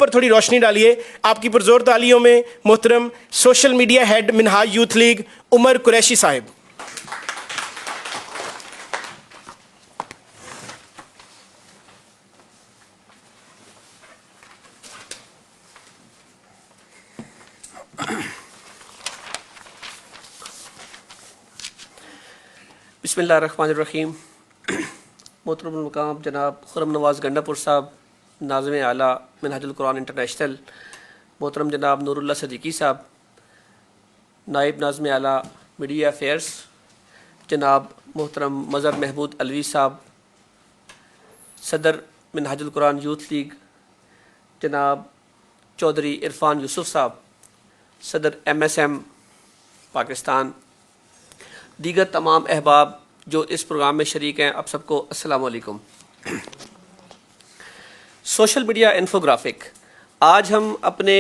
ऊपर थोड़ी रोशनी डालिए। आपकी पुरजोर तालियों में मोहतरम social media head Minhaj youth league Umar Qureshi साहिब। बिस्मिल्लाहिर्रहमानिर्रहीम। मोहतरम मकाम जनाब खुर्रम नवाज़ गंडापुर साहब, नाज़िम आला मिनहाजुल कुरान इंटरनेशनल, मोहतरम जनाब नूरुल्लाह सदीकी साहब, नायब नाज़िम आला मीडिया अफेयर्स जनाब मोहतरम मज़हर महमूद अलवी साहब, सदर मिनहाजुल कुरान यूथ लीग जनाब चौधरी इरफान यूसुफ साहब, सदर MSM पाकिस्तान, दीगर तमाम अहबाब जो इस प्रोग्राम में शरीक हैं, आप सबको अस्सलाम वालेकुम। सोशल मीडिया इन्फोग्राफिक, आज हम अपने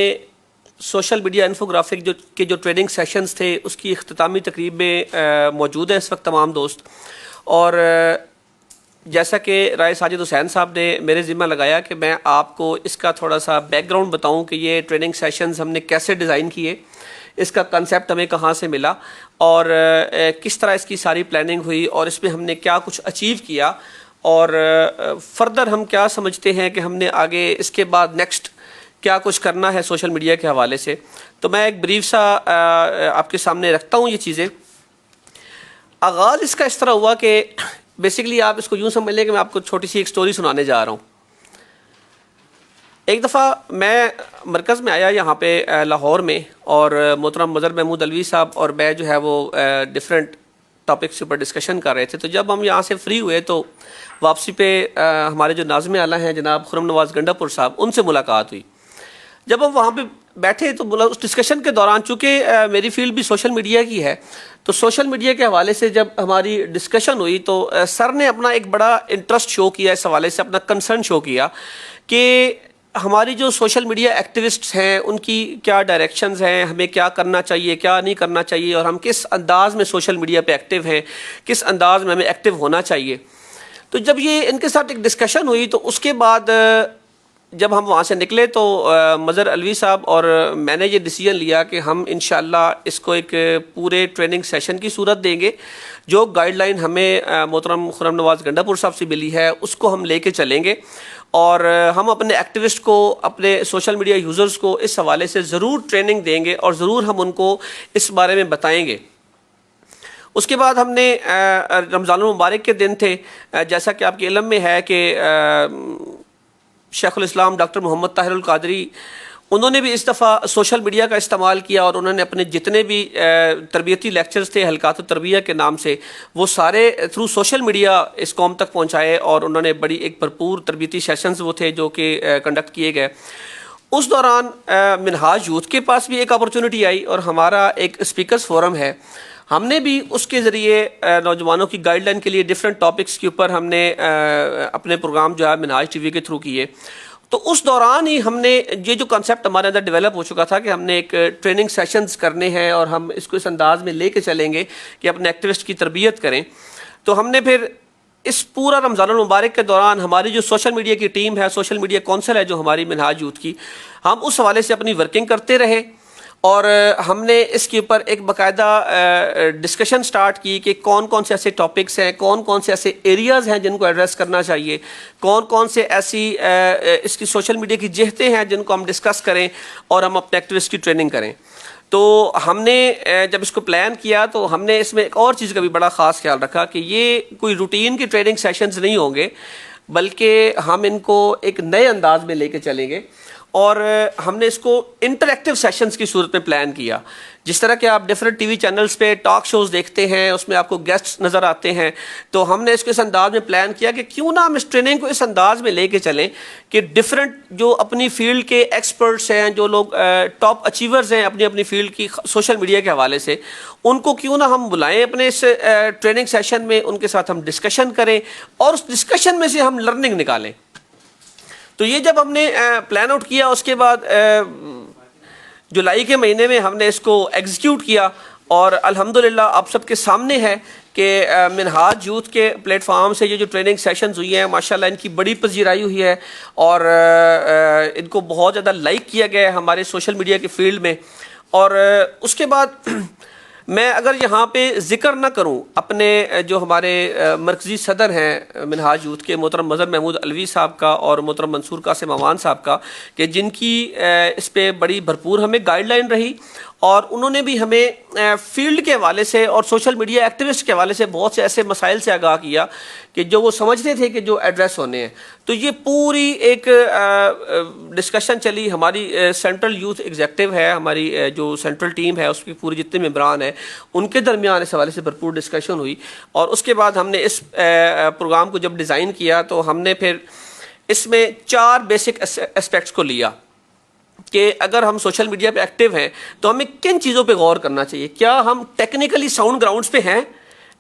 सोशल मीडिया इन्फोग्राफिक जो ट्रेनिंग सेशंस थे उसकी इख्तितामी तकरीब में मौजूद हैं इस वक्त तमाम दोस्त। और जैसा कि राय साजिद हुसैन साहब ने मेरे ज़िम्मा लगाया कि मैं आपको इसका थोड़ा सा बैकग्राउंड बताऊं कि ये ट्रेनिंग सेशंस हमने कैसे डिज़ाइन किए, इसका कंसेप्ट हमें कहाँ से मिला और किस तरह इसकी सारी प्लानिंग हुई और इसमें हमने क्या कुछ अचीव किया और फर्दर हम क्या समझते हैं कि हमने आगे इसके बाद नेक्स्ट क्या कुछ करना है सोशल मीडिया के हवाले से। तो मैं एक ब्रीफ सा आपके सामने रखता हूँ ये चीज़ें। आगाज़ इसका इस तरह हुआ कि बेसिकली आप इसको यूँ समझ लें कि मैं आपको छोटी सी एक स्टोरी सुनाने जा रहा हूँ। एक दफ़ा मैं मरकज़ में आया यहाँ पे लाहौर में, और मोहतरम मज़हर महमूद अलवी साहब और मैं जो है वो डिफरेंट टॉपिक्स के ऊपर डिस्कशन कर रहे थे। तो जब हम यहाँ से फ्री हुए तो वापसी पे हमारे जो नाज़िम आला हैं जनाब खुर्रम नवाज़ गंडापुर साहब, उनसे मुलाकात हुई। जब हम वहाँ पे बैठे तो उस डिस्कशन के दौरान, चूँकि मेरी फील्ड भी सोशल मीडिया की है, तो सोशल मीडिया के हवाले से जब हमारी डिस्कशन हुई तो सर ने अपना एक बड़ा इंटरेस्ट शो किया, इस हवाले से अपना कंसर्न शो किया कि हमारी जो सोशल मीडिया एक्टिविस्ट्स हैं उनकी क्या डायरेक्शंस हैं, हमें क्या करना चाहिए, क्या नहीं करना चाहिए, और हम किस अंदाज़ में सोशल मीडिया पे एक्टिव हैं, किस अंदाज़ में हमें एक्टिव होना चाहिए। तो जब ये इनके साथ एक डिस्कशन हुई तो उसके बाद जब हम वहाँ से निकले तो मज़हर अलवी साहब और मैंने ये डिसीजन लिया कि हम इंशाअल्लाह इसको एक पूरे ट्रेनिंग सेशन की सूरत देंगे। जो गाइडलाइन हमें मोहतरम खुर्रम नवाज़ गंडापुर साहब से मिली है उसको हम लेके चलेंगे और हम अपने एक्टिविस्ट को, अपने सोशल मीडिया यूज़र्स को इस हवाले से ज़रूर ट्रेनिंग देंगे और ज़रूर हम उनको इस बारे में बताएंगे। उसके बाद हमने रमज़ानुल मुबारक के दिन थे, जैसा कि आपके इल्म में है कि शेखुल इस्लाम डॉक्टर मोहम्मद ताहिरुल कादरी, उन्होंने भी इस दफ़ा सोशल मीडिया का इस्तेमाल किया और उन्होंने अपने जितने भी तरबियती लेक्चर्स थे हलकात तरबिया के नाम से, वो सारे थ्रू सोशल मीडिया इस कौम तक पहुँचाए और उन्होंने बड़ी एक भरपूर तरबियती सेशंस वो थे जो कि कंडक्ट किए गए। उस दौरान मिनहाज यूथ के पास भी एक अपॉर्चुनिटी आई और हमारा एक स्पीकर्स फोरम है, हमने भी उसके ज़रिए नौजवानों की गाइडलाइन के लिए डिफरेंट टॉपिक्स के ऊपर हमने अपने प्रोग्राम जो है मिनहाज TV के थ्रू किए। तो उस दौरान ही हमने ये जो कॉन्सेप्ट हमारे अंदर डेवलप हो चुका था कि हमने एक ट्रेनिंग सेशंस करने हैं और हम इसको इस अंदाज़ में लेके चलेंगे कि अपने एक्टिविस्ट की तरबियत करें। तो हमने फिर इस पूरा रमज़ानुल मुबारक के दौरान हमारी जो सोशल मीडिया की टीम है, सोशल मीडिया कौंसिल है जो हमारी मिनहाज यूथ की, हम उस हवाले से अपनी वर्किंग करते रहे और हमने इसके ऊपर एक बाकायदा डिस्कशन स्टार्ट की कि कौन कौन से ऐसे टॉपिक्स हैं, कौन कौन से ऐसे एरियाज़ हैं जिनको एड्रेस करना चाहिए, कौन कौन से ऐसी इसकी सोशल मीडिया की जिहतें हैं जिनको हम डिस्कस करें और हम अपने एक्टिविस्ट की ट्रेनिंग करें। तो हमने जब इसको प्लान किया तो हमने इसमें एक और चीज़ का भी बड़ा ख़ास ख्याल रखा कि ये कोई रूटीन की ट्रेनिंग सेशंस नहीं होंगे, बल्कि हम इनको एक नए अंदाज में लेके चलेंगे और हमने इसको इंटरैक्टिव सेशंस की सूरत में प्लान किया। जिस तरह के आप डिफरेंट TV चैनल्स पे टॉक शोज़ देखते हैं, उसमें आपको गेस्ट्स नज़र आते हैं, तो हमने इसको इस अंदाज में प्लान किया कि क्यों ना हम इस ट्रेनिंग को इस अंदाज में लेके चलें कि डिफरेंट जो अपनी फील्ड के एक्सपर्ट्स हैं, जो लोग टॉप अचीवर्स हैं अपनी अपनी फील्ड की सोशल मीडिया के हवाले से, उनको क्यों ना हम बुलाएं अपने इस ट्रेनिंग सेशन में, उनके साथ हम डिस्कशन करें और उस डिस्कशन में से हम लर्निंग निकालें। तो ये जब हमने प्लान आउट किया, उसके बाद जुलाई के महीने में हमने इसको एग्जीक्यूट किया और अल्हम्दुलिल्लाह आप सबके सामने है कि मिनहाज यूथ के प्लेटफॉर्म से ये जो ट्रेनिंग सेशंस हुई हैं माशाल्लाह इनकी बड़ी पजीराई हुई है और इनको बहुत ज़्यादा लाइक किया गया है हमारे सोशल मीडिया के फील्ड में। और उसके बाद मैं अगर यहाँ पे ज़िक्र ना करूँ अपने जो हमारे मरकज़ी सदर हैं मिनहाज यूथ के मोहतरम मज़हर महमूद अलवी साहब का और मोहतरम मंसूर कासिम अमान साहब का, कि जिनकी इस पे बड़ी भरपूर हमें गाइडलाइन रही और उन्होंने भी हमें फील्ड के हवाले से और सोशल मीडिया एक्टिविस्ट के हवाले से बहुत से ऐसे मसाइल से आगाह किया कि जो वो समझते थे कि जो एड्रेस होने हैं। तो ये पूरी एक डिस्कशन चली। हमारी सेंट्रल यूथ एग्जेक्टिव है, हमारी जो सेंट्रल टीम है उसकी पूरी जितने मेंबरान हैं उनके दरमियान इस हवाले से भरपूर डिस्कशन हुई। और उसके बाद हमने इस प्रोग्राम को जब डिज़ाइन किया तो हमने फिर इसमें 4 बेसिक एस्पेक्ट्स को लिया कि अगर हम सोशल मीडिया पे एक्टिव हैं तो हमें किन चीज़ों पे गौर करना चाहिए। क्या हम टेक्निकली साउंड ग्राउंड्स पे हैं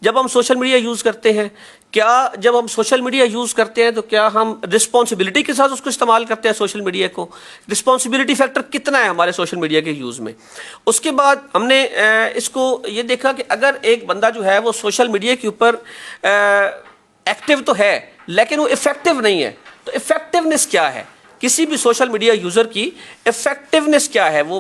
जब हम सोशल मीडिया यूज़ करते हैं? क्या जब हम सोशल मीडिया यूज़ करते हैं तो क्या हम रिस्पॉन्सिबिलिटी के साथ उसको इस्तेमाल करते हैं? सोशल मीडिया को रिस्पॉन्सिबिलिटी फैक्टर कितना है हमारे सोशल मीडिया के यूज़ में? उसके बाद हमने इसको ये देखा कि अगर एक बंदा जो है वो सोशल मीडिया के ऊपर एक्टिव तो है लेकिन वो इफेक्टिव नहीं है, तो इफेक्टिवनेस क्या है किसी भी सोशल मीडिया यूज़र की? इफेक्टिवनेस क्या है? वो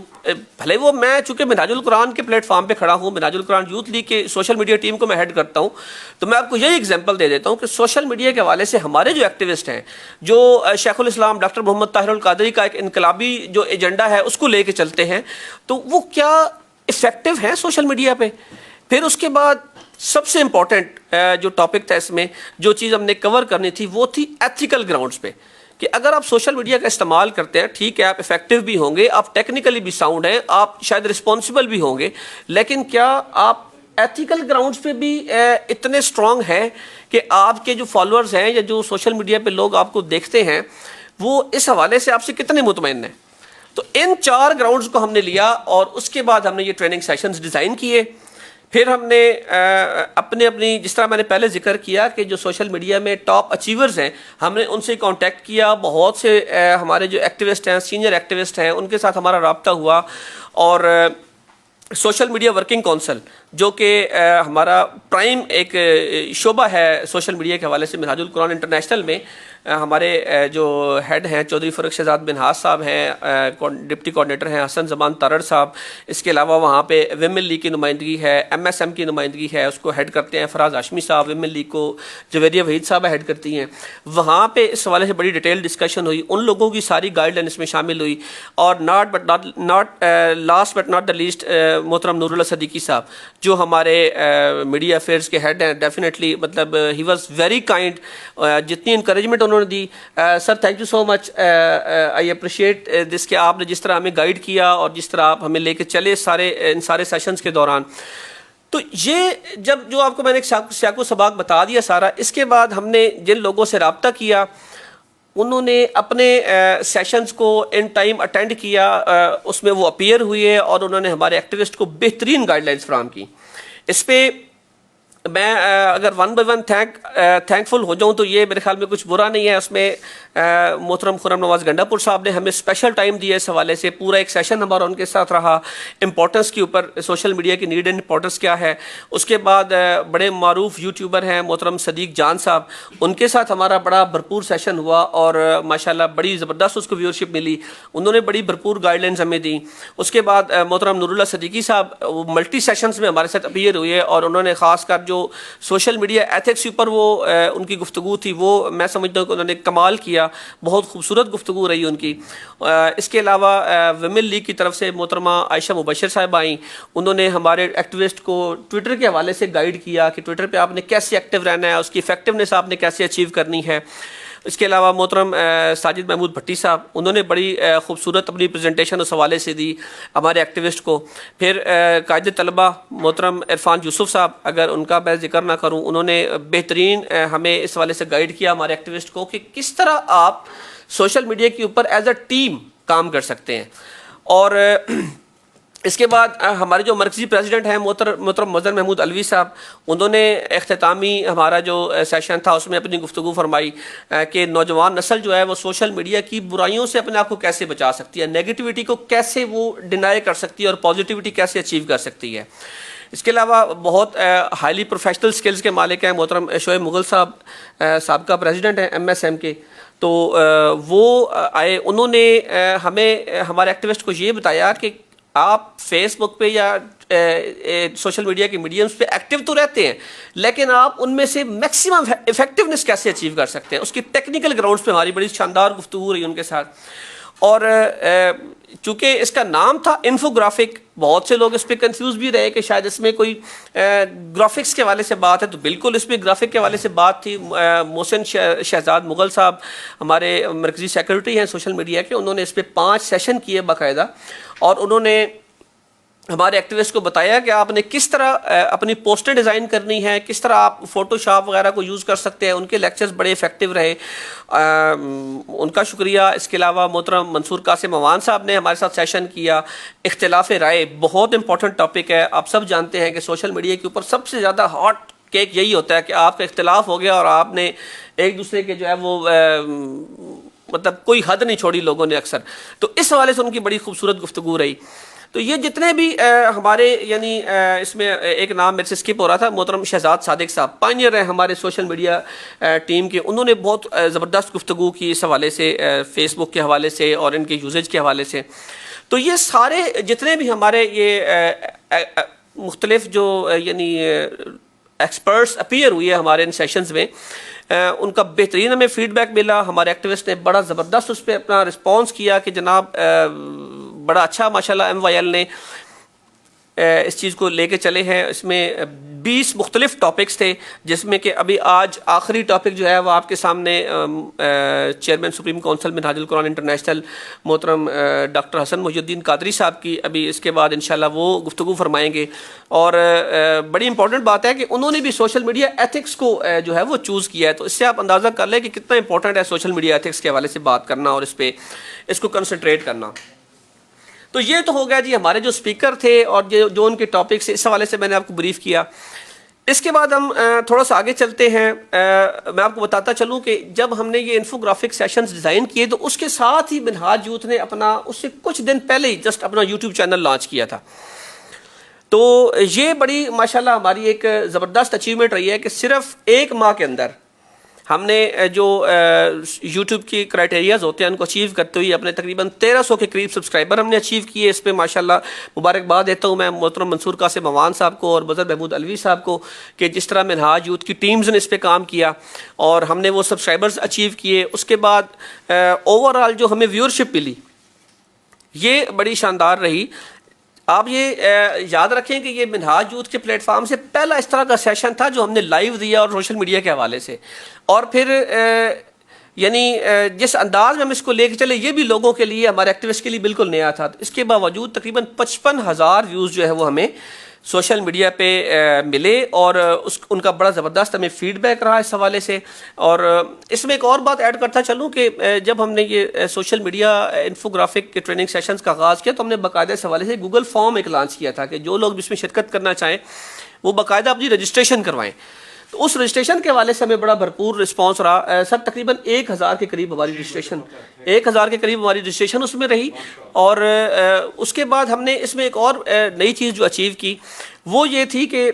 भले वो मैं चूंकि मिनहाजुल कुरान के प्लेटफॉर्म पे खड़ा हूँ, मिनहाजुल कुरान यूथ लीग के सोशल मीडिया टीम को मैं हेड करता हूँ, तो मैं आपको यही एग्जांपल दे देता हूँ कि सोशल मीडिया के हवाले से हमारे जो एक्टिविस्ट हैं, जो शेखुल इस्लाम डॉक्टर मोहम्मद ताहिरुल कादरी का एक इनकलाबी जो एजेंडा है उसको लेके चलते हैं, तो वो क्या इफेक्टिव है सोशल मीडिया पे? फिर उसके बाद सबसे इंपॉर्टेंट जो टॉपिक था इसमें, जो चीज़ हमने कवर करनी थी वो थी एथिकल ग्राउंड्स पे, कि अगर आप सोशल मीडिया का इस्तेमाल करते हैं, ठीक है आप इफेक्टिव भी होंगे, आप टेक्निकली भी साउंड हैं, आप शायद रिस्पॉन्सिबल भी होंगे, लेकिन क्या आप एथिकल ग्राउंड्स पे भी इतने स्ट्रांग हैं कि आपके जो फॉलोअर्स हैं या जो सोशल मीडिया पे लोग आपको देखते हैं वो इस हवाले से आपसे कितने मुतमईन हैं? तो इन 4 ग्राउंड्स को हमने लिया और उसके बाद हमने ये ट्रेनिंग सेशंस डिज़ाइन किए। फिर हमने अपनी जिस तरह मैंने पहले जिक्र किया कि जो सोशल मीडिया में टॉप अचीवर्स हैं हमने उनसे कांटेक्ट किया, बहुत से हमारे जो एक्टिविस्ट हैं, सीनियर एक्टिविस्ट हैं, उनके साथ हमारा रब्ता हुआ। और सोशल मीडिया वर्किंग काउंसिल जो कि हमारा प्राइम एक शोबा है सोशल मीडिया के हवाले से मिनहाजुल कुरान इंटरनेशनल में, हमारे जो हेड हैं चौधरी फ़रूख शहजाद बिनहास साहब हैं, डिप्टी कोऑर्डिनेटर हैं हसन ज़मान तारड़ साहब। इसके अलावा वहाँ पे विमेन लीग की नुमाइंदगी है, MSM की नुमाइंदगी है, उसको हेड करते हैं फराज हाशमी साहब। विमेन लीग को जवेरिया वहीद साहब हेड करती हैं। वहाँ पे इस हवाले से बड़ी डिटेल डिस्कशन हुई, उन लोगों की सारी गाइडलाइन इसमें शामिल हुई। और last but not the least मोहतरम नूरुल्लाह सदीकी साहब जो हमारे मीडिया अफेयर्स के हेड हैं, डेफिनेटली मतलब ही वॉज वेरी काइंड, जितनी इंकरेजमेंट उन्होंने दी। Sir thank you so much, I appreciate this कि आपने जिस तरह हमें गाइड किया और जिस तरह आप हमें लेके चले इन सारे सेशंस के दौरान। तो ये जब जो आपको मैंने सियाको सबाक बता दिया सारा, इसके बाद हमने जिन लोगों से रब्ता किया उन्होंने अपने सेशंस को इन टाइम अटेंड किया, उसमें वो अपीयर हुए और उन्होंने हमारे एक्टिविस्ट को बेहतरीन गाइडलाइंस फराहम की। इस पर मैं अगर वन बाय वन थैंकफुल हो जाऊं तो ये मेरे ख्याल में कुछ बुरा नहीं है। उसमें मोहतरम खुर्रम नवाज गंडापुर साहब ने हमें स्पेशल टाइम दिया इस हवाले से, पूरा एक सेशन हमारा उनके साथ रहा इंपॉर्टेंस के ऊपर, सोशल मीडिया की नीड एंड इंपॉर्टेंस क्या है। उसके बाद बड़े मारूफ यूट्यूबर हैं मोहतरम सदीक जान साहब, उनके साथ हमारा बड़ा भरपूर सेशन हुआ और माशाल्लाह बड़ी ज़बरदस्त उसको व्यूअरशिप मिली, उन्होंने बड़ी भरपूर गाइडलाइंस हमें दी। उसके बाद मोहतरम नूरुल्लाह सदीकी साहब मल्टी सेशंस में हमारे साथ अपीयर हुए और उन्होंने ख़ासकर जो सोशल मीडिया एथिक्स के ऊपर वो उनकी गुफ्तगू थी वो मैं समझता हूँ कि उन्होंने कमाल किया, बहुत खूबसूरत गुफ्तगू रही उनकी। इसके अलावा विमेन लीग की तरफ से मोहतरमा आयशा मुबशर साहब आई, उन्होंने हमारे एक्टिविस्ट को ट्विटर के हवाले से गाइड किया कि ट्विटर पे आपने कैसे एक्टिव रहना है, उसकी इफेक्टिवनेस आपने कैसे अचीव करनी है। इसके अलावा मोहतरम साजिद महमूद भट्टी साहब, उन्होंने बड़ी खूबसूरत अपनी प्रेजेंटेशन उस हवाले से दी हमारे एक्टिविस्ट को। फिर कायदे तलबा मोहतरम इरफान यूसुफ साहब, अगर उनका मैं जिक्र ना करूं, उन्होंने बेहतरीन हमें इस हवाले से गाइड किया हमारे एक्टिविस्ट को कि किस तरह आप सोशल मीडिया के ऊपर एज अ टीम काम कर सकते हैं। और इसके बाद हमारे जो मरकज़ी प्रेसिडेंट हैं मोहतरम मज़हर महमूद अलवी साहब, उन्होंने इख्तितामी हमारा जो सेशन था उसमें अपनी गुफ्तगू फरमाई कि नौजवान नस्ल जो है वो सोशल मीडिया की बुराइयों से अपने आप को कैसे बचा सकती है, नेगेटिविटी को कैसे वो डिनाई कर सकती है और पॉजिटिविटी कैसे अचीव कर सकती है। इसके अलावा बहुत हाईली प्रोफेशनल स्किल्स के मालिक हैं मोहतरम शोएब मुगल साहब, साबका प्रेसिडेंट हैं MSM के। तो वो आए, उन्होंने हमें हमारे एक्टिविस्ट को ये बताया कि आप फेसबुक पे या सोशल मीडिया के मीडियम्स पे एक्टिव तो रहते हैं, लेकिन आप उनमें से मैक्सिमम इफेक्टिवनेस कैसे अचीव कर सकते हैं। उसकी टेक्निकल ग्राउंड्स पे हमारी बड़ी शानदार गुफ्तगू रही उनके साथ। और चूंकि इसका नाम था इन्फोग्राफिक, बहुत से लोग इस पर कंफ्यूज भी रहे कि शायद इसमें कोई ग्राफिक्स के हवाले से बात है, तो बिल्कुल इसमें ग्राफिक के हवाले से बात थी। मोहसिन शहजाद मुगल साहब हमारे मरकजी सेक्रेटरी हैं सोशल मीडिया के, उन्होंने इस पर 5 सेशन किए बाकायदा, और उन्होंने हमारे एक्टिविस्ट को बताया कि आपने किस तरह अपनी पोस्टर डिज़ाइन करनी है, किस तरह आप फोटोशॉप वगैरह को यूज़ कर सकते हैं। उनके लेक्चर्स बड़े इफेक्टिव रहे, उनका शुक्रिया। इसके अलावा मोहतरम मंसूर कासिम अवान साहब ने हमारे साथ सेशन किया। इख्तिलाफ राय बहुत इंपॉर्टेंट टॉपिक है। आप सब जानते हैं कि सोशल मीडिया के ऊपर सबसे ज़्यादा हॉट केक यही होता है कि आपका इख्तिलाफ हो गया और आपने एक दूसरे के जो है वो मतलब कोई हद नहीं छोड़ी लोगों ने अक्सर। तो इस हवाले से उनकी बड़ी खूबसूरत गुफ्तगू रही। तो ये जितने भी हमारे यानी इसमें एक नाम मेरे से स्किप हो रहा था, मोहतरम शहजाद सादिक साहब पायनियर हैं हमारे सोशल मीडिया टीम के, उन्होंने बहुत ज़बरदस्त गुफ्तगू की इस हवाले से, फेसबुक के हवाले से और इनके यूजेज के हवाले से। तो ये सारे जितने भी हमारे ये मुख्तलिफ जो यानी एक्सपर्ट्स अपीयर हुए हमारे इन सेशंस में, उनका बेहतरीन हमें फीडबैक मिला। हमारे एक्टिविस्ट ने बड़ा ज़बरदस्त उस पर अपना रिस्पॉन्स किया कि जनाब बड़ा अच्छा माशाल्लाह MYL ने इस चीज़ को लेके चले हैं। इसमें 20 मुख्तलिफ टॉपिक्स थे, जिसमें कि अभी आज आखिरी टॉपिक जो है वो आपके सामने chairman supreme council Minhajul Quran international मोहतरम डॉक्टर हसन मोहिउद्दीन कादरी साहब की अभी इसके बाद इंशाल्लाह वो गुफ्तगू फरमाएंगे। और बड़ी इंपॉर्टेंट बात है कि उन्होंने भी सोशल मीडिया एथिक्स को जो है वो चूज़ किया है। तो इससे आप अंदाज़ा कर लें कि कितना इंपॉर्टेंट है सोशल मीडिया एथिक्स के हवाले से बात करना और इसको कंसनट्रेट करना। तो ये तो हो गया जी हमारे जो स्पीकर थे और जो उनके टॉपिक्स, इस हवाले से मैंने आपको ब्रीफ किया। इसके बाद हम थोड़ा सा आगे चलते हैं। मैं आपको बताता चलूं कि जब हमने ये इन्फोग्राफिक सेशंस डिज़ाइन किए तो उसके साथ ही मिनहाज यूथ ने अपना उससे कुछ दिन पहले ही जस्ट अपना यूट्यूब चैनल लॉन्च किया था। तो ये बड़ी माशाल्लाह हमारी एक ज़बरदस्त अचीवमेंट रही है कि सिर्फ 1 माह के अंदर हमने जो यूट्यूब की क्राइटेरियाज होते हैं उनको अचीव करते हुए अपने तकरीबन 1300 के करीब सब्सक्राइबर हमने अचीव किए। इस पर माशाल्लाह मुबारकबाद देता हूँ मैं मोहतरम मंसूर कासिम अवान साहब को और मज़हर महमूद अलवी साहब को कि जिस तरह मिनहाज यूथ की टीम्स ने इस पर काम किया और हमने वो सब्सक्राइबर्स अचीव किए। उसके बाद ओवरऑल जो हमें व्यूअरशिप मिली ये बड़ी शानदार रही। आप ये याद रखें कि ये मिनहाज यूथ के प्लेटफॉर्म से पहला इस तरह का सेशन था जो हमने लाइव दिया और सोशल मीडिया के हवाले से। और फिर यानी जिस अंदाज में हम इसको लेके चले ये भी लोगों के लिए, हमारे एक्टिविस्ट के लिए बिल्कुल नया था। इसके बावजूद तकरीबन 55,000 व्यूज़ जो है वो हमें सोशल मीडिया पे मिले और उनका बड़ा ज़बरदस्त हमें फीडबैक रहा इस हवाले से। और इसमें एक और बात ऐड करता चलूँ कि जब हमने ये सोशल मीडिया इन्फोग्राफिक के ट्रेनिंग सेशंस का आगाज़ किया तो हमने बाकायदा इस हवाले से गूगल फॉर्म एक लॉन्च किया था कि जो लोग इसमें शिरकत करना चाहें वो बाकायदा अपनी रजिस्ट्रेशन करवाएं। तो उस रजिस्ट्रेशन के हवाले से हमें बड़ा भरपूर रिस्पांस रहा। सर तकरीबन 1,000 के करीब हमारी रजिस्ट्रेशन 1,000 के करीब हमारी रजिस्ट्रेशन उसमें रही। और उसके बाद हमने इसमें एक और नई चीज़ जो अचीव की वो ये थी कि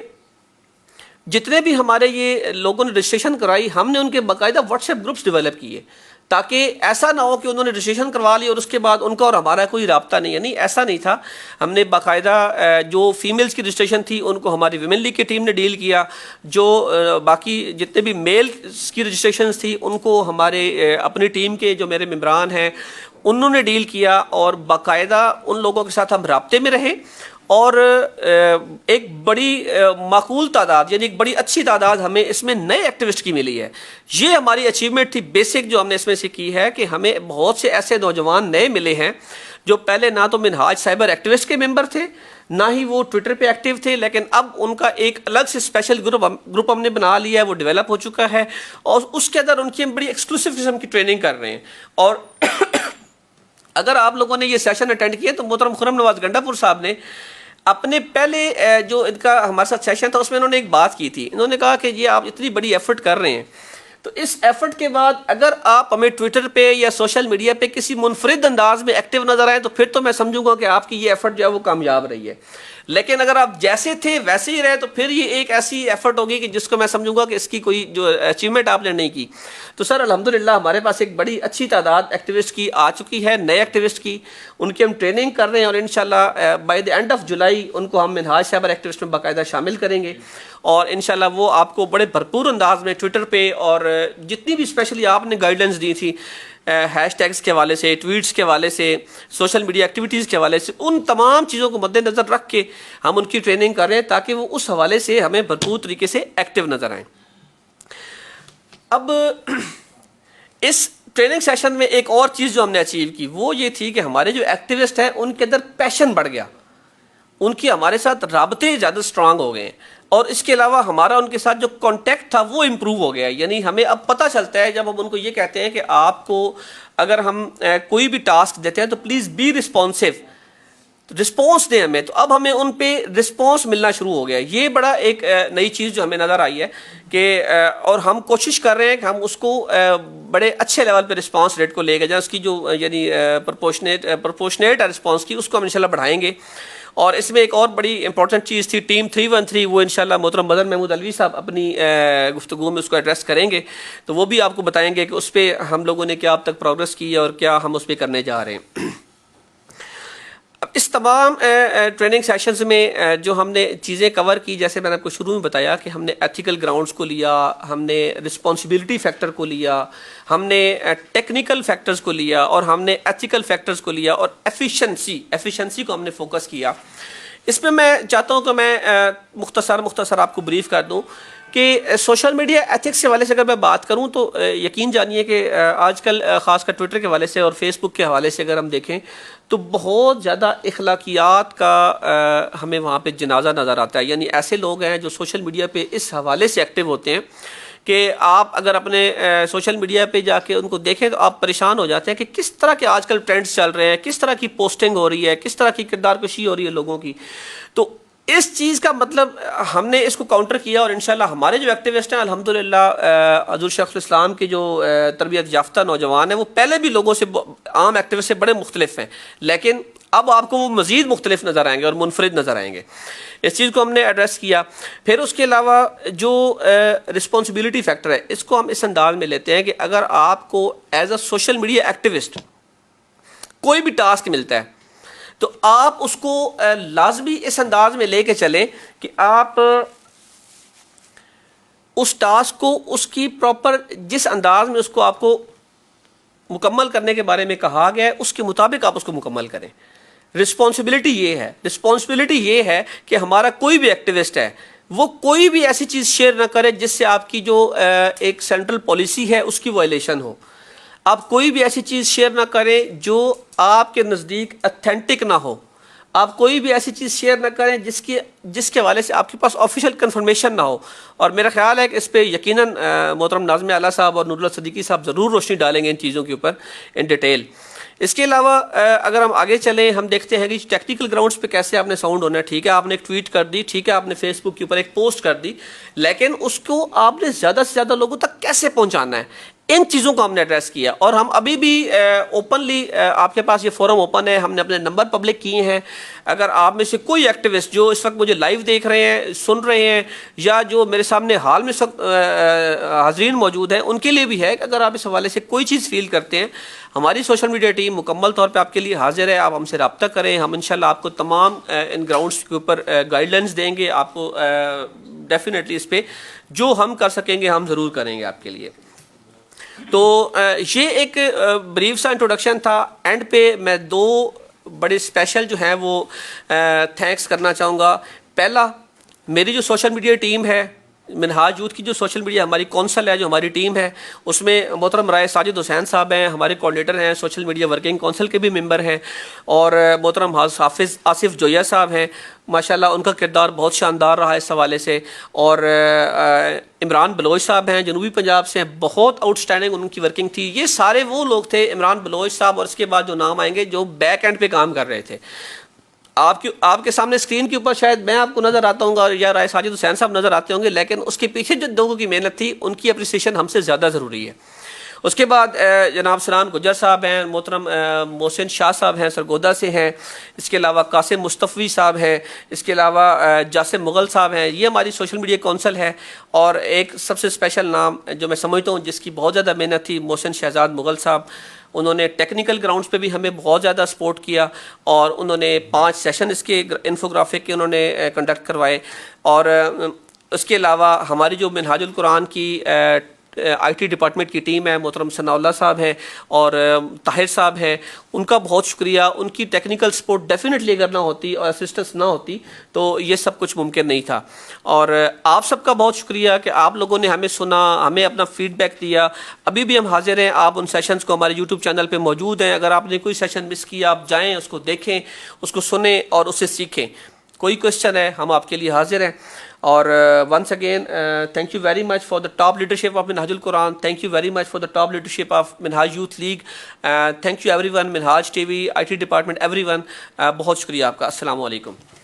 जितने भी हमारे ये लोगों ने रजिस्ट्रेशन कराई हमने उनके बाकायदा व्हाट्सएप ग्रुप्स डेवलप किए ताकि ऐसा ना हो कि उन्होंने रजिस्ट्रेशन करवा ली और उसके बाद उनका और हमारा कोई रब्ता नहीं है। नहीं, ऐसा नहीं था। हमने बाकायदा जो फीमेल्स की रजिस्ट्रेशन थी उनको हमारी विमेन लीग की टीम ने डील किया, जो बाकी जितने भी मेल्स की रजिस्ट्रेशन थी उनको हमारे अपनी टीम के जो मेरे मेम्बरान हैं उन्होंने डील किया और बाकायदा उन लोगों के साथ हम रब्ते में रहे। और एक बड़ी माकूल तादाद यानी एक बड़ी अच्छी तादाद हमें इसमें नए एक्टिविस्ट की मिली है। ये हमारी अचीवमेंट थी बेसिक जो हमने इसमें से की है कि हमें बहुत से ऐसे नौजवान नए मिले हैं जो पहले ना तो मिनहाज साइबर एक्टिविस्ट के मेंबर थे ना ही वो ट्विटर पे एक्टिव थे, लेकिन अब उनका एक अलग से स्पेशल ग्रुप हमने बना लिया है, वो डेवलप हो चुका है और उसके अंदर उनकी हम बड़ी एक्सक्लूसिव किस्म की ट्रेनिंग कर रहे हैं। और अगर आप लोगों ने ये सेशन अटेंड किए तो मोहतरम खुर्रम नवाज गंडापुर साहब ने अपने पहले जो इनका हमारे साथ सेशन था उसमें इन्होंने एक बात की थी। इन्होंने कहा कि ये आप इतनी बड़ी एफर्ट कर रहे हैं तो इस एफर्ट के बाद अगर आप हमें ट्विटर पे या सोशल मीडिया पे किसी मुनफरिद अंदाज में एक्टिव नजर आए तो फिर तो मैं समझूंगा कि आपकी ये एफर्ट जो है वो कामयाब रही है। लेकिन अगर आप जैसे थे वैसे ही रहे तो फिर ये एक ऐसी एफर्ट होगी कि जिसको मैं समझूंगा कि इसकी कोई जो अचीवमेंट आपने नहीं की। तो सर अल्हम्दुलिल्लाह हमारे पास एक बड़ी अच्छी तादाद एक्टिविस्ट की आ चुकी है, नए एक्टिविस्ट की, उनकी हम ट्रेनिंग कर रहे हैं और इंशाल्लाह by the end of July उनको हम मिनहाज साइबर एक्टिविस्ट में बाकायदा शामिल करेंगे और इंशाल्लाह वो आपको बड़े भरपूर अंदाज में ट्विटर पे और जितनी भी स्पेशली आपने गाइडलाइंस दी थी हैशटैग्स के हवाले से, ट्वीट्स के हवाले से, सोशल मीडिया एक्टिविटीज़ के हवाले से, उन तमाम चीज़ों को मद्देनज़र रख के हम उनकी ट्रेनिंग कर रहे हैं ताकि वो उस हवाले से हमें भरपूर तरीके से एक्टिव नज़र आएँ। अब इस ट्रेनिंग सेशन में एक और चीज़ जो हमने अचीव की वो ये थी कि हमारे जो एक्टिविस्ट हैं उनके अंदर पैशन बढ़ गया, उनकी हमारे साथ राबते ज़्यादा स्ट्रांग हो गए हैं और इसके अलावा हमारा उनके साथ जो कांटेक्ट था वो इम्प्रूव हो गया। यानी हमें अब पता चलता है जब हम उनको ये कहते हैं कि आपको अगर हम कोई भी टास्क देते हैं तो प्लीज़ बी रिस्पॉन्सिव, रिस्पॉन्स दें हमें, तो अब हमें उन पे रिस्पॉन्स मिलना शुरू हो गया। ये बड़ा एक नई चीज़ जो हमें नज़र आई है कि और हम कोशिश कर रहे हैं कि हम उसको बड़े अच्छे लेवल पे रिस्पॉन्स रेट को लेकर जाएं, उसकी जो यानी प्रोपोर्शनेट रिस्पॉन्स की उसको हम इंशाल्लाह बढ़ाएंगे। और इसमें एक और बड़ी इंपॉर्टेंट चीज़ थी टीम 313, वो इंशाल्लाह मोहतरम मदर महमूद अलवी साहब अपनी गुफ्तगू में उसको एड्रेस करेंगे, तो वो भी आपको बताएंगे कि उस पर हम लोगों ने क्या अब तक प्रोग्रेस की है और क्या हम उस पर करने जा रहे हैं। अब इस तमाम ट्रेनिंग सेशंस में जो हमने चीज़ें कवर की, जैसे मैंने आपको शुरू में बताया कि हमने एथिकल ग्राउंड्स को लिया, हमने रिस्पॉन्सिबिलिटी फैक्टर को लिया, हमने टेक्निकल फैक्टर्स को लिया और हमने एथिकल फैक्टर्स को लिया और एफिशिएंसी को हमने फोकस किया। इसमें मैं चाहता हूँ कि मैं मुख्तसर आपको ब्रीफ कर दूँ कि सोशल मीडिया एथिक्स के हवाले से अगर मैं बात करूं तो यकीन जानिए कि आजकल ख़ासकर ट्विटर के हवाले से और फेसबुक के हवाले से अगर हम देखें तो बहुत ज़्यादा इखलाकियात का हमें वहाँ पे जनाजा नज़र आता है। यानी ऐसे लोग हैं जो सोशल मीडिया पे इस हवाले से एक्टिव होते हैं कि आप अगर अपने सोशल मीडिया पे जाके उनको देखें तो आप परेशान हो जाते हैं कि किस तरह के आजकल ट्रेंड्स चल रहे हैं, किस तरह की पोस्टिंग हो रही है, किस तरह की किरदार कशी हो रही है लोगों की। तो इस चीज़ का मतलब हमने इसको काउंटर किया और इंशाल्लाह हमारे जो एक्टिविस्ट हैं अल्हम्दुलिल्लाह हज़ूर शेख इस्लाम के जो तरबियत याफ्ता नौजवान हैं वो पहले भी लोगों से, आम एक्टिविस्ट से बड़े मुख्तलिफ हैं, लेकिन अब आपको वो मज़ीद मुख्तलिफ नज़र आएंगे और मुनफरिद नज़र आएंगे। इस चीज़ को हमने एड्रेस किया। फिर उसके अलावा जो रिस्पॉन्सिबिलिटी फैक्टर है इसको हम इस अंदाज में लेते हैं कि अगर आपको as a social media activist कोई भी टास्क मिलता है तो आप उसको लाजमी इस अंदाज में लेके चलें कि आप उस टास्क को उसकी प्रॉपर जिस अंदाज में उसको आपको मुकम्मल करने के बारे में कहा गया है उसके मुताबिक आप उसको मुकम्मल करें। रिस्पॉन्सिबिलिटी ये है कि हमारा कोई भी एक्टिविस्ट है वो कोई भी ऐसी चीज़ शेयर ना करे जिससे आपकी जो एक सेंट्रल पॉलिसी है उसकी वायलेशन हो। आप कोई भी ऐसी चीज़ शेयर ना करें जो आपके नज़दीक ऑथेंटिक ना हो। आप कोई भी ऐसी चीज़ शेयर ना करें जिसके हवाले से आपके पास ऑफिशियल कंफर्मेशन ना हो। और मेरा ख्याल है कि इस पर यकीनन मोहतरम नाज़िम आला साहब और नूरुल्लाह सिद्दीकी साहब ज़रूर रोशनी डालेंगे इन चीज़ों के ऊपर इन डिटेल। इसके अलावा अगर हम आगे चलें, हम देखते हैं कि टेक्निकल ग्राउंड्स पे कैसे आपने साउंड होना है। ठीक है, आपने एक ट्वीट कर दी, ठीक है, आपने फेसबुक के ऊपर एक पोस्ट कर दी, लेकिन उसको आपने ज़्यादा से ज़्यादा लोगों तक कैसे पहुंचाना है, इन चीज़ों को हमने एड्रेस किया। और हम अभी भी ओपनली आपके पास ये फोरम ओपन है, हमने अपने नंबर पब्लिक किए हैं। अगर आप में से कोई एक्टिविस्ट जो इस वक्त मुझे लाइव देख रहे हैं, सुन रहे हैं, या जो मेरे सामने हाल में इस वक्त हाजरीन मौजूद हैं, उनके लिए भी है कि अगर आप इस हवाले से कोई चीज़ फील करते हैं, हमारी सोशल मीडिया टीम मुकम्मल तौर पे आपके लिए हाजिर है। आप हमसे रब्ता करें, हम इंशाल्लाह आपको तमाम इन ग्राउंड्स के ऊपर गाइडलाइंस देंगे। आपको डेफिनेटली इस पर जो हम कर सकेंगे हम ज़रूर करेंगे आपके लिए। तो ये एक ब्रीफ सा इंट्रोडक्शन था। एंड पे मैं दो बड़े स्पेशल जो हैं वो थैंक्स करना चाहूँगा। पहला, मेरी जो सोशल मीडिया टीम है, मिनहाज यूथ की जो सोशल मीडिया हमारी कौंसल है, जो हमारी टीम है, उसमें मोहतरम राय साजिद हुसैन साहब हैं, हमारे कोऑर्डिनेटर हैं, सोशल मीडिया वर्किंग काउंसिल के भी मेंबर हैं, और मोहतरम हाफिज़ आसिफ जोया साहब हैं। माशाल्लाह उनका किरदार बहुत शानदार रहा इस हवाले से। और इमरान बलोच साहब हैं, जनूबी पंजाब से हैं, बहुत आउटस्टैंडिंग उनकी वर्किंग थी। ये सारे वो लोग थे, इमरान बलोच साहब और इसके बाद जो नाम आएंगे, जो बैक एंड पे काम कर रहे थे। आपके सामने स्क्रीन के ऊपर शायद मैं आपको नज़र आता हूँ या राय साजिद हुसैन साहब नज़र आते होंगे, लेकिन उसके पीछे जो लोगों की मेहनत थी उनकी अप्रिसिएशन हमसे ज़्यादा ज़रूरी है। उसके बाद जनाब सलान गुजर साहब हैं, मोहतरम मोहसिन शाह साहब हैं, सरगोदा से हैं, इसके अलावा कासिम मुस्तफ़ी साहब हैं, इसके अलावा जासिम मुग़ल साहब हैं। ये हमारी सोशल मीडिया कौंसल है। और एक सबसे स्पेशल नाम जो मैं समझता हूँ जिसकी बहुत ज़्यादा मेहनत थी, मोहसिन शहजाद मुग़ल साहब। उन्होंने टेक्निकल ग्राउंड्स पे भी हमें बहुत ज़्यादा सपोर्ट किया और उन्होंने 5 सेशन इसके इन्फोग्राफिक के उन्होंने कंडक्ट करवाए। और उसके अलावा हमारी जो मिनहाजुल कुरान की IT डिपार्टमेंट की टीम है, मोहतरम सनाउल्लाह साहब हैं और ताहिर साहब हैं, उनका बहुत शुक्रिया। उनकी टेक्निकल सपोर्ट डेफिनेटली अगर ना होती और असिस्टेंस ना होती तो ये सब कुछ मुमकिन नहीं था। और आप सबका बहुत शुक्रिया कि आप लोगों ने हमें सुना, हमें अपना फीडबैक दिया। अभी भी हम हाजिर हैं, आप उन सेशंस को हमारे यूट्यूब चैनल पे मौजूद हैं। अगर आपने कोई सेशन मिस किया, आप जाएँ, उसको देखें, उसको सुने और उससे सीखें। कोई क्वेश्चन है, हम आपके लिए हाजिर हैं। और once again thank you very much for the top leadership of Minhajul Quran. Thank you very much for the top leadership of Minhaj Youth League. Thank you everyone, Minhaj TV, IT department, everyone. बहुत शुक्रिया आपका। अस्सलाम वालेकुम।